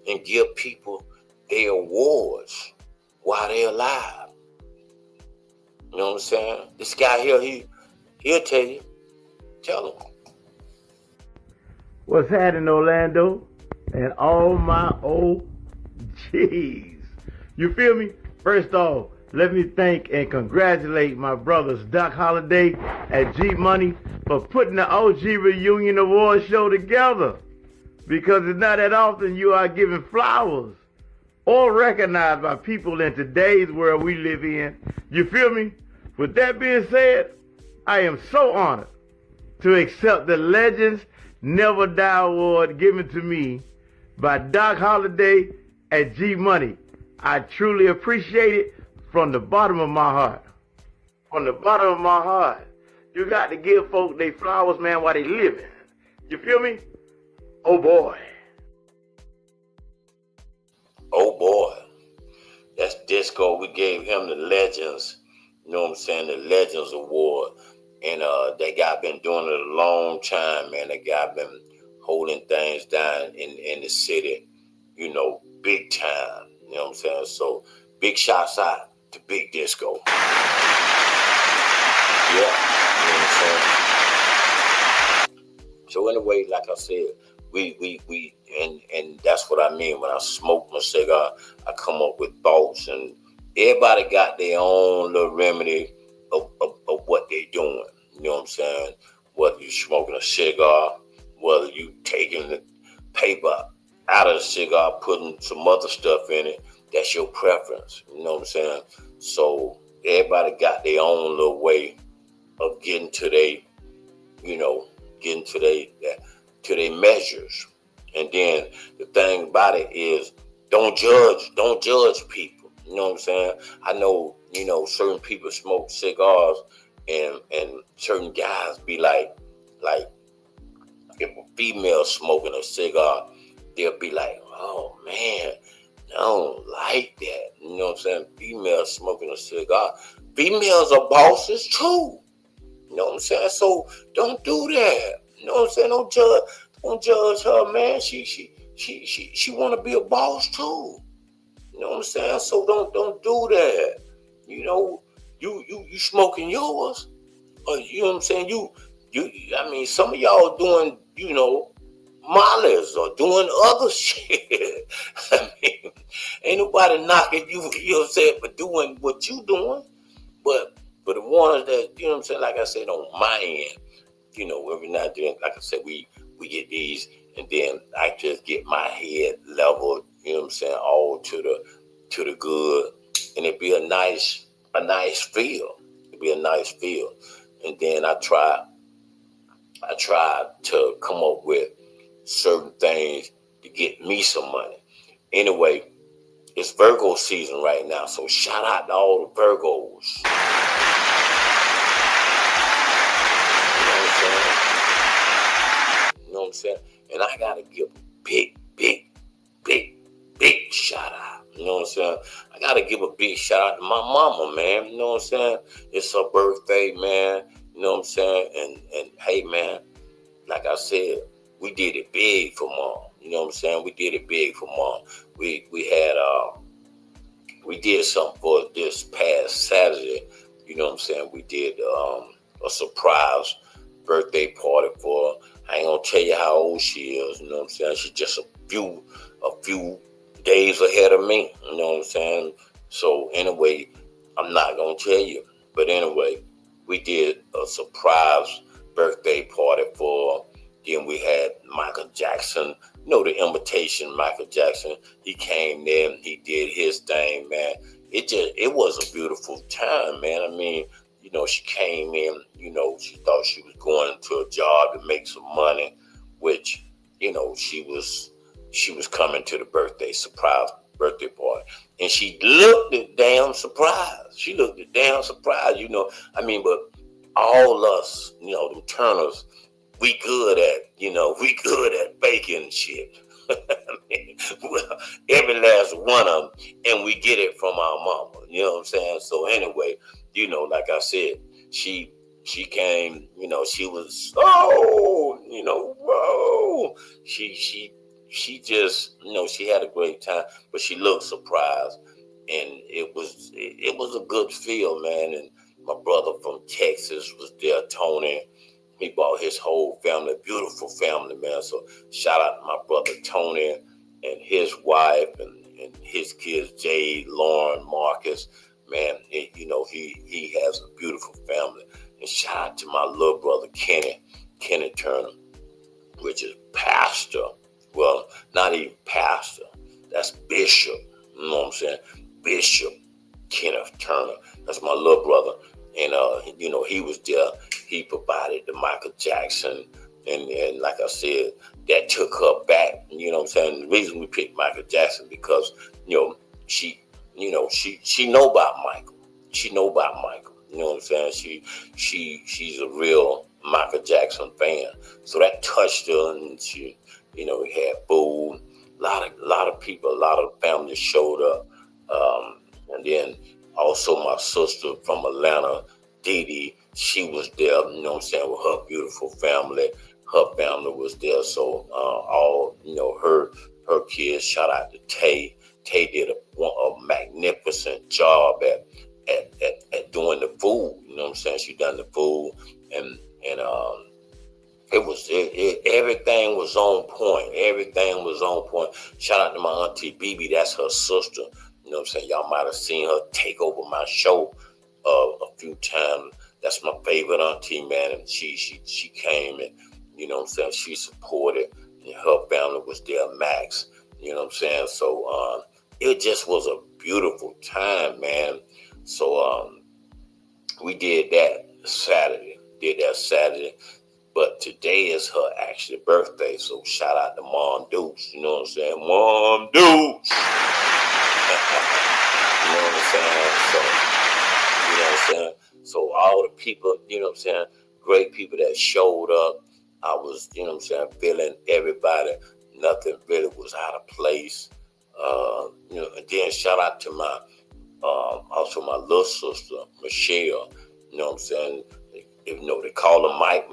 and give people their awards while they're alive. You know what I'm saying? This guy here, he'll tell you. Tell him. What's happening, Orlando? And all my OGs. You feel me? First off, let me thank and congratulate my brothers Doc Holliday and G Money for putting the OG Reunion Award show together. Because it's not that often you are given flowers or recognized by people in today's world we live in. You feel me? With that being said, I am so honored to accept the Legends Never Die Award given to me by Doc Holliday and G Money. I truly appreciate it from the bottom of my heart. From the bottom of my heart. You got to give folk their flowers, man, while they living. You feel me? Oh boy. Oh boy. That's Disco. We gave him the Legends, you know what I'm saying, the Legends Award. And that guy been doing it a long time, man. That guy been holding things down in the city, you know, big time. You know what I'm saying? So big shots out to Big Disco. Yeah, you know what I'm saying? So anyway, like I said, we and that's what I mean when I smoke my cigar. I come up with thoughts, and everybody got their own little remedy of what they doing. You know what I'm saying? Whether you smoking a cigar, whether you taking the paper out of the cigar, putting some other stuff in it, that's your preference. You know what I'm saying? So everybody got their own little way of getting to their measures. And then the thing about it is, don't judge people. You know what I'm saying? I know, you know, certain people smoke cigars and certain guys be like if a female smoking a cigar, they'll be like, oh man, I don't like that. You know what I'm saying? Females smoking a cigar. Females are bosses too. You know what I'm saying? So don't do that. You know what I'm saying? Don't judge her, man. She wanna be a boss too. You know what I'm saying? So don't do that. You know, you smoking yours. You know what I'm saying? I mean, some of y'all doing, you know, mollies or doing other shit. I mean, ain't nobody knocking you, you know what I'm saying, for doing what you doing. But for the ones that, you know what I'm saying, like I said, on my end, you know, every now and then, like I said, we get these, and then I just get my head leveled, you know what I'm saying, all to the good, and it'd be a nice feel. It'd be a nice feel. And then I try to come up with certain things to get me some money. Anyway, it's Virgo season right now, so shout out to all the Virgos. You know what I'm saying? And I gotta give a big shout out. You know what I'm saying? I gotta give a big shout out to my mama, man. You know what I'm saying? It's her birthday, man. You know what I'm saying? And hey, man, like I said, we did it big for Mom. You know what I'm saying? We did it big for Mom. We did something for this past Saturday. You know what I'm saying? We did a surprise birthday party for her. I ain't gonna tell you how old she is. You know what I'm saying? She's just a few days ahead of me. You know what I'm saying? So anyway, I'm not gonna tell you. But anyway, we did a surprise birthday party for. Then we had Michael Jackson. You know, the invitation, Michael Jackson. He came there and he did his thing, man. It was a beautiful time, man. I mean, you know, she came in, you know, she thought she was going to a job to make some money, which, you know, she was coming to the surprise birthday party. And she looked at damn surprised. She looked at damn surprised, you know. I mean, but all us, you know, them Turners, we good at baking shit. I mean, well, every last one of them, and we get it from our mama. You know what I'm saying? So anyway, you know, like I said, she came. You know, she was you know, whoa. She just, you know, she had a great time, but she looked surprised, and it was a good feel, man. And my brother from Texas was there, Tony. He brought his whole family, beautiful family, man. So shout out to my brother Tony and his wife and his kids, Jade, Lauren, Marcus. Man, you know, he has a beautiful family. And shout out to my little brother Kenny Turner, which is pastor. Well, not even pastor. That's bishop. You know what I'm saying? Bishop Kenneth Turner. That's my little brother. And, you know, he was there. He provided the Michael Jackson. And like I said, that took her back. You know what I'm saying? The reason we picked Michael Jackson because, you know, she know about Michael. She know about Michael. You know what I'm saying? She's a real Michael Jackson fan. So that touched her, and she, you know, we had food. A lot of people, a lot of families showed up. And then also my sister from Atlanta, Dee Dee, she was there, you know what I'm saying, with her beautiful family. Her family was there. So all, you know, her kids, shout out to Tay. Tay did a magnificent job at doing the food. You know what I'm saying? She done the food, and everything was on point. Everything was on point. Shout out to my auntie BB, that's her sister. You know what I'm saying? Y'all might have seen her take over my show a few times. That's my favorite auntie, man. And she came and, you know what I'm saying, she supported, and her family was there, Max. You know what I'm saying? So it just was a beautiful time, man. So we did that Saturday. But today is her actual birthday. So shout out to Mom Deuce. You know what I'm saying? Mom Deuce. You know what I'm saying? So, you know what I'm saying? So all the people, you know what I'm saying, great people that showed up, I was, you know what I'm saying, feeling everybody. Nothing really was out of place. You know, and then shout out to my, also my little sister, Michelle. You know what I'm saying? You know, they call her Mike.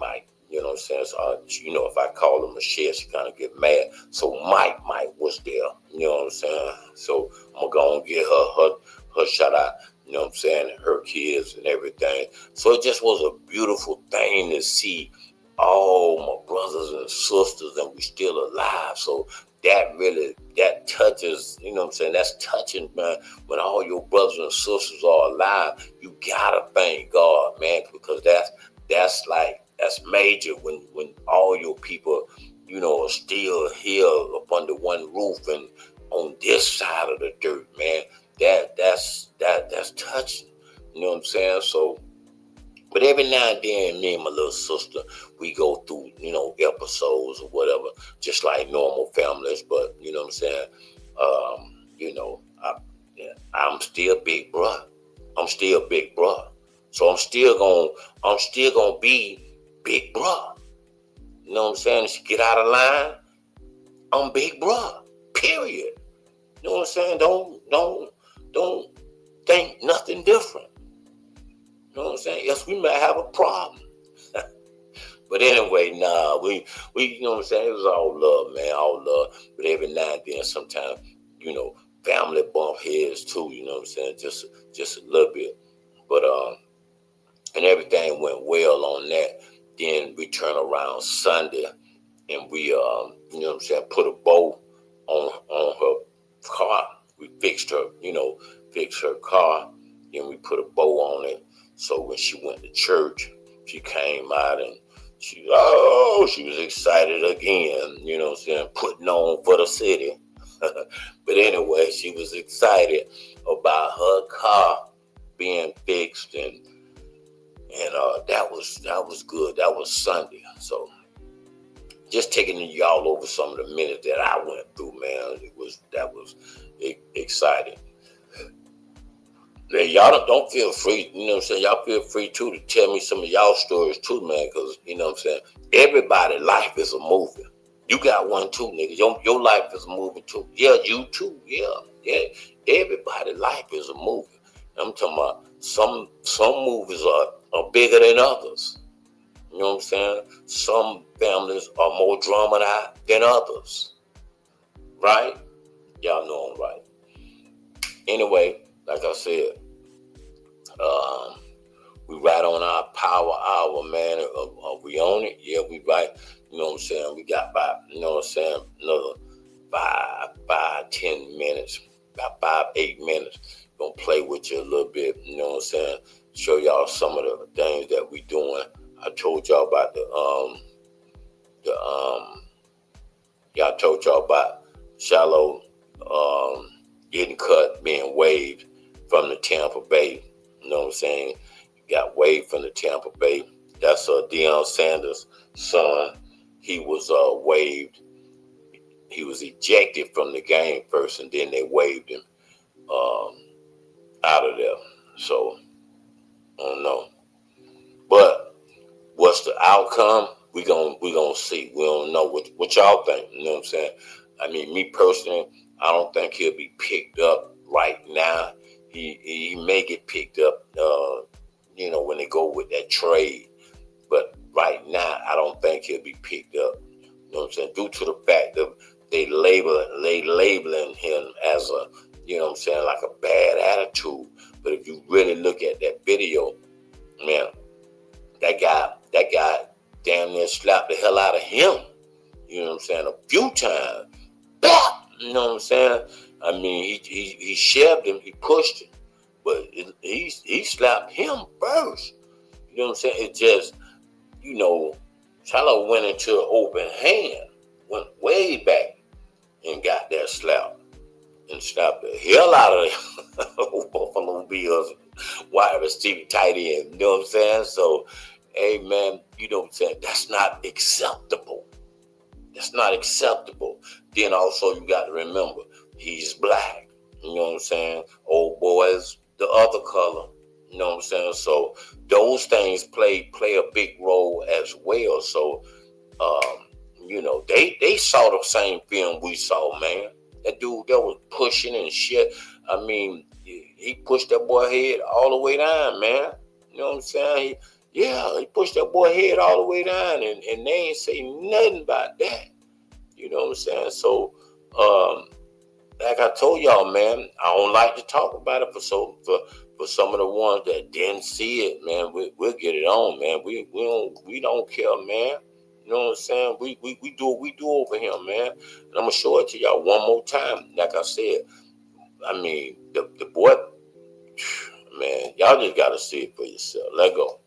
You know what I'm saying? So, you know, if I call her Michelle, she kind of get mad. So Mike was there. You know what I'm saying? So I'm going to go and get her shout out. You know what I'm saying? Her kids and everything. So it just was a beautiful thing to see all my brothers and sisters, and we still alive. So that touches, you know what I'm saying? That's touching, man. When all your brothers and sisters are alive, you gotta thank God, man, because that's major when all your people, you know, are still here up under one roof and on this side of the dirt, man. That's touching. You know what I'm saying? So, but every now and then, me and my little sister, we go through, you know, episodes or whatever, just like normal families. But you know what I'm saying? You know, I'm still big bruh. I'm still big bruh. So I'm still gonna be big bruh. You know what I'm saying? If you get out of line, I'm big bruh. Period. You know what I'm saying? Don't think nothing different. You know what I'm saying? Yes, we might have a problem. But anyway, we you know what I'm saying? It was all love, man, all love. But every now and then, sometimes, you know, family bump heads too, you know what I'm saying? Just a little bit. But and everything went well on that. Then we turn around Sunday and we you know what I'm saying, put a bow on her car. We fixed her car, Then we put a bow on it. So when she went to church, she came out and she was excited again, you know what I'm saying, putting on for the city. But anyway, she was excited about her car being fixed, and that was good. That was Sunday. So just taking y'all over some of the minutes that I went through, man. That was exciting. Man, y'all don't feel free, you know what I'm saying? Y'all feel free too to tell me some of y'all stories too, man, because you know what I'm saying? Everybody's life is a movie. You got one too, nigga. Your life is a movie too. Yeah, you too. Yeah. Everybody's life is a movie. I'm talking about some movies are bigger than others. You know what I'm saying? Some families are more dramatized than others. Right? Y'all know I'm right. Anyway, like I said, we right on our power hour, man. Are we on it? Yeah, we right. You know what I'm saying? We got about, you know what I'm saying, another 10 minutes, about 5-8 minutes. Gonna play with you a little bit, you know what I'm saying? Show y'all some of the things that we doing. I told y'all about I told y'all about Shiloh getting cut, being waived from the Tampa Bay. You know what I'm saying? Got waived from the Tampa Bay. That's Deion Sanders' son. He was waived. He was ejected from the game first, and then they waived him out of there. So I don't know. But what's the outcome? We gonna see. We don't know what y'all think. You know what I'm saying? I mean, me personally, I don't think he'll be picked up right now. He may get picked up, you know, when they go with that trade. But right now, I don't think he'll be picked up. You know what I'm saying? Due to the fact that they labeling him as a, you know what I'm saying, like a bad attitude. But if you really look at that video, man, that guy damn near slapped the hell out of him. You know what I'm saying? A few times. Blah! You know what I'm saying? I mean, he shoved him, he pushed him, but he slapped him first. You know what I'm saying? It just, you know, Shiloh went into an open hand, went way back and got that slap and slapped the hell out of Buffalo Bills wide receiver tight end. You know what I'm saying? So, hey, man, you know what I'm saying? That's not acceptable. That's not acceptable. Then also you got to remember, he's black. You know what I'm saying? Old boys, the other color. You know what I'm saying? So those things play a big role as well. So, you know, they saw the same film we saw, man. That dude that was pushing and shit. I mean, he pushed that boy head all the way down, man. You know what I'm saying? He pushed that boy head all the way down, and they ain't say nothing about that. You know what I'm saying? So, like I told y'all, man, I don't like to talk about it for some of the ones that didn't see it, man. We'll get it on, man. We don't care, man. You know what I'm saying? We do what we do over here, man. And I'm gonna show it to y'all one more time. Like I said, I mean, the boy, man, y'all just gotta see it for yourself. Let go.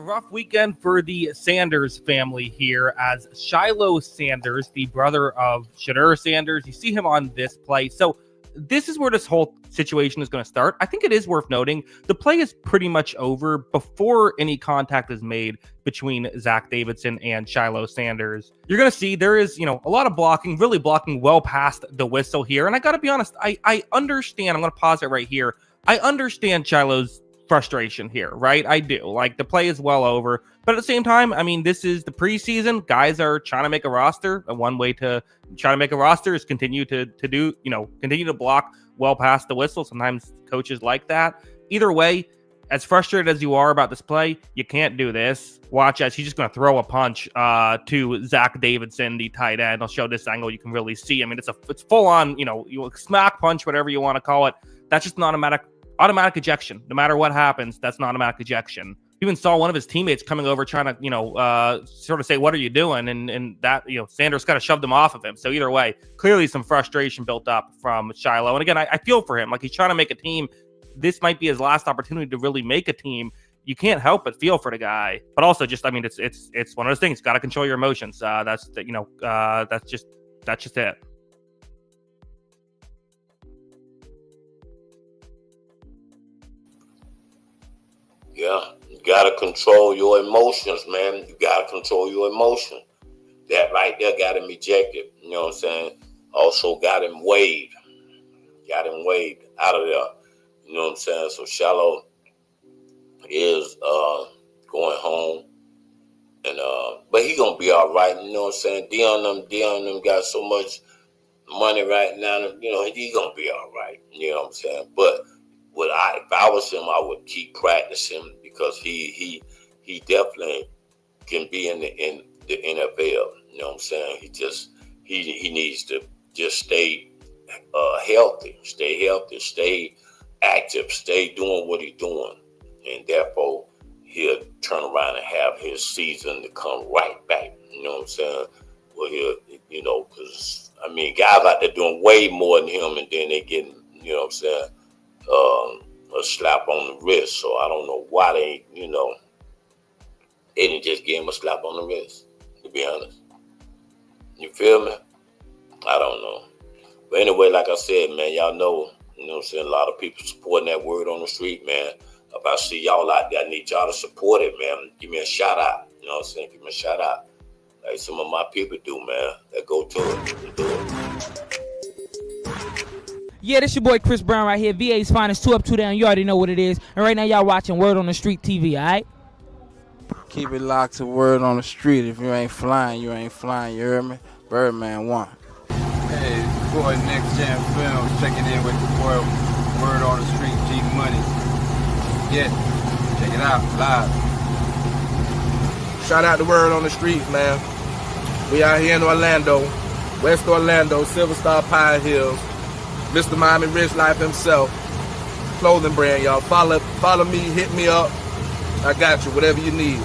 Rough weekend for the Sanders family here, as Shiloh Sanders, the brother of Shedeur Sanders, you see him on this play. So this is where this whole situation is going to start. I think it is worth noting the play is pretty much over before any contact is made between Zach Davidson and Shiloh Sanders. You're going to see there is, you know, a lot of blocking, really blocking well past the whistle here. And I got to be honest, I understand. I'm going to pause it right here. I understand Shiloh's frustration here, right? I do. Like, the play is well over, but at the same time, I mean, this is the preseason. Guys are trying to make a roster, and one way to try to make a roster is continue to do, you know, continue to block well past the whistle. Sometimes coaches like that. Either way, as frustrated as you are about this play, you can't do this. Watch as he's just going to throw a punch to Zach Davidson, the tight end. I'll show this angle. You can really see. I mean, it's full on, you know, you smack punch, whatever you want to call it. That's just an automatic ejection. No matter what happens, that's an automatic ejection. even saw one of his teammates coming over trying to, sort of say, what are you doing? And that, Sanders kind of shoved him off of him. So either way, clearly some frustration built up from Shiloh. And again, I feel for him. Like, he's trying to make a team. This might be his last opportunity to really make a team. You can't help but feel for the guy. But also just, I mean, it's one of those things. Got to control your emotions. That's just it. Yeah, you gotta control your emotions, man. You gotta control your emotions. That right there got him ejected. You know what I'm saying? Also got him waived. Got him waived out of there. You know what I'm saying? So Shiloh is going home. And but he gonna be all right. You know what I'm saying? Dion them got so much money right now. He gonna be all right. You know what I'm saying? But if I was him, I would keep practicing because he definitely can be in the NFL. You know what I'm saying? He needs to just stay healthy, stay active, stay doing what he's doing, and therefore he'll turn around and have his season to come right back. You know what I'm saying? Well, because guys out there doing way more than him, and then they getting, you know what I'm saying, a slap on the wrist. So I don't know why they didn't just give him a slap on the wrist, to be honest. You feel me? I don't know. But anyway, like I said, man, y'all know, you know what I'm saying, a lot of people supporting that word on the street, man. If I see y'all out there, I need y'all to support it, man. Give me a shout out. You know what I'm saying? Give me a shout out. Like some of my people do, man. That go to it. Do it. Yeah, this your boy Chris Brown right here. VA's finest, 2 up, 2 down. You already know what it is. And right now y'all watching Word on the Street TV, all right? Keep it locked to Word on the Street. If you ain't flying, you ain't flying. You heard me? Birdman 1. Hey, it's your boy Next Gen Films checking in with the boy Word on the Street, G Money. Yeah, check it out, live. Shout out to Word on the Street, man. We out here in Orlando, West Orlando, Silver Star Pine Hills. Mr. Miami Rich Life himself. Clothing brand, y'all. Follow me, hit me up. I got you, whatever you need.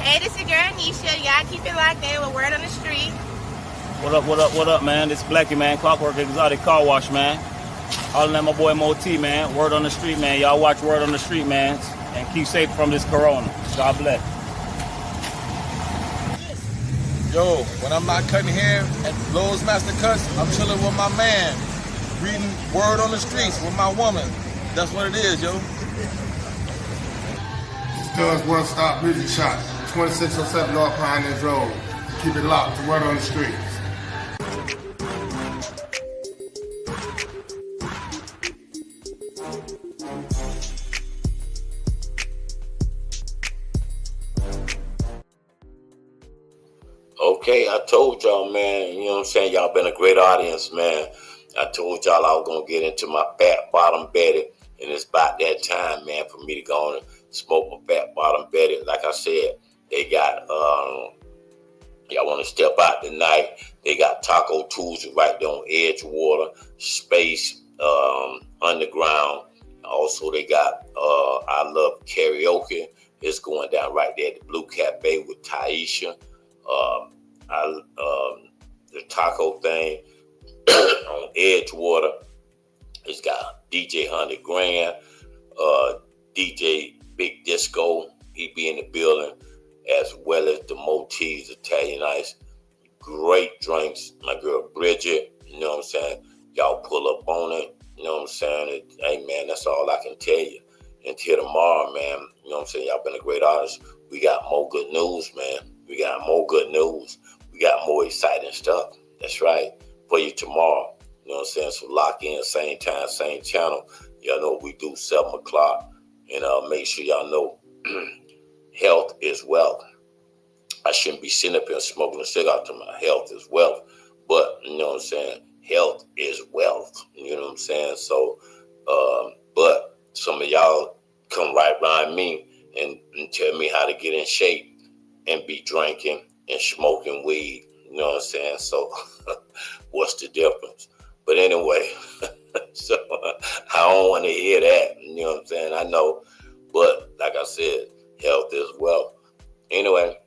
Hey, this is your girl Anisha. Y'all keep it locked in with Word on the Street. What up, man? This Blackie, man. Clockwork Exotic Car Wash, man. Hollering at my boy Mo T, man. Word on the Street, man. Y'all watch Word on the Street, man. And keep safe from this corona. God bless. Yo, when I'm not cutting hair at Lowe's Master Cuts, I'm chilling with my man. Reading Word on the Streets with my woman. That's what it is, yo. Cuz One Stop Music Shop, 2607 North Pioneers Road. Keep it locked to Word on the Streets. Okay, I told y'all, man, you know what I'm saying? Y'all been a great audience, man. I told y'all I was going to get into my fat bottom Betty, and it's about that time, man, for me to go on and smoke my fat bottom Betty. Like I said, they got, y'all want to step out tonight, they got Taco Tuesday right there on Edgewater, Space, Underground. Also, they got I Love Karaoke. It's going down right there at the Blue Cafe with Taisha. The taco thing on Edgewater, it's got DJ 100 Grand, DJ Big Disco, he be in the building, as well as the Motifs Italian Ice. Great drinks. My girl Bridget, you know what I'm saying? Y'all pull up on it, you know what I'm saying? Hey man, that's all I can tell you. Until tomorrow, man, you know what I'm saying? Y'all been a great artist. We got more good news, man. We got more good news. We got more exciting stuff. That's right. For you tomorrow. You know what I'm saying? So lock in, same time, same channel. Y'all know what we do, 7 o'clock. And make sure y'all know health is wealth. I shouldn't be sitting up here smoking a cigar to my health is wealth. But, you know what I'm saying? Health is wealth. You know what I'm saying? So, but some of y'all come right behind me and tell me how to get in shape and be drinking and smoking weed. You know what I'm saying? So what's the difference? But anyway, so I don't want to hear that. You know what I'm saying? I know. But like I said, Health is wealth. Anyway,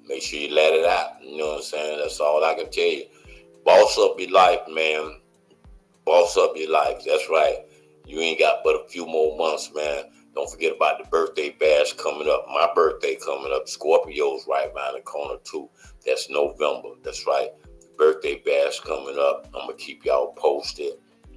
make sure you let it out. You know what I'm saying? That's all I can tell you. Boss up your life, man. Boss up your life. That's right. You ain't got but a few more months, man. Don't forget about the birthday bash coming up. My birthday coming up. Scorpio's right around the corner, too. That's November. That's right. The birthday bash coming up. I'm going to keep y'all posted.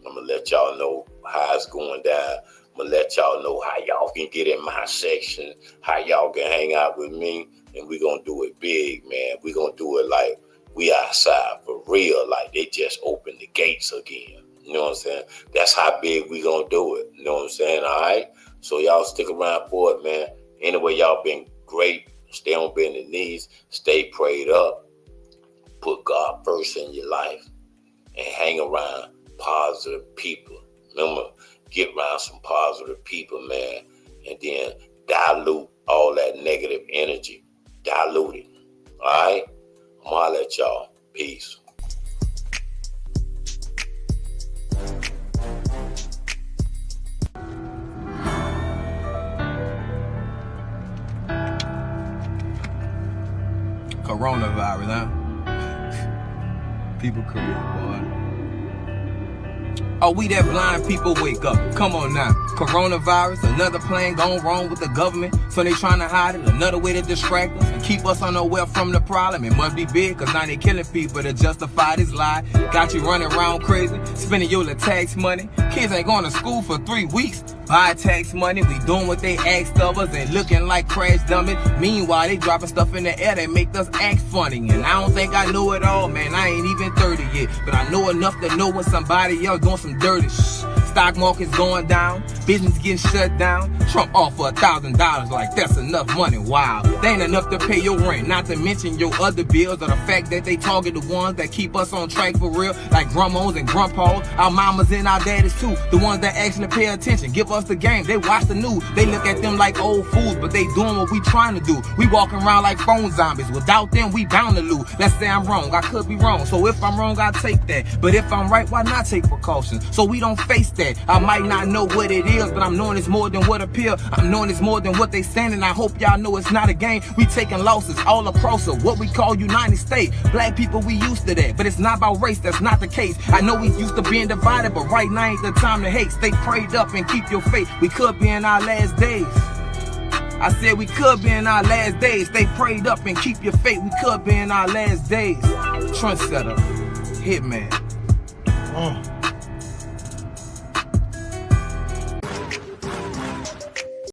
I'm going to let y'all know how it's going down. I'm going to let y'all know how y'all can get in my section, how y'all can hang out with me, and we're going to do it big, man. We're going to do it like we outside for real, like they just opened the gates again. You know what I'm saying? That's how big we going to do it. You know what I'm saying? All right? So y'all stick around for it, man. Anyway, y'all been great. Stay on bended knees. Stay prayed up. Put God first in your life. And hang around positive people. Remember, get around some positive people, man. And then dilute all that negative energy. Dilute it. All right? I'm going to holler at y'all. Peace. Coronavirus, huh? People career, boy. Oh, we that blind people wake up. Come on now. Coronavirus, another plan gone wrong with the government. So they trying to hide it. Another way to distract us and keep us unaware from the problem. It must be big, cause now they killing people to justify this lie. Got you running around crazy, spending your little tax money. Kids ain't going to school for 3 weeks. Buy tax money, we doing what they asked of us and looking like crash dummies. Meanwhile, they dropping stuff in the air that make us act funny. And I don't think I know it all, man. I ain't even 30 yet. But I know enough to know when somebody else doing some dirty shh. Stock market's going down, business getting shut down. Trump offer $1,000 like that's enough money. Wow, that ain't enough to pay your rent. Not to mention your other bills or the fact that they target the ones that keep us on track for real. Like grandmas and grandpas, our mamas and our daddies too. The ones that actually pay attention, give us the game. They watch the news, they look at them like old fools, but they doing what we trying to do. We walking around like phone zombies. Without them, we bound to lose. Let's say I'm wrong, I could be wrong. So if I'm wrong, I take that. But if I'm right, why not take precautions? So we don't face that. I might not know what it is, but I'm knowing it's more than what appear. I'm knowing it's more than what they saying, and I hope y'all know it's not a game. We taking losses all across of what we call United States. Black people, we used to that, but it's not about race, that's not the case. I know we used to being divided, but right now ain't the time to hate. Stay prayed up and keep your faith. We could be in our last days. I said we could be in our last days. Stay prayed up and keep your faith. We could be in our last days. Trendsetter, Hitman.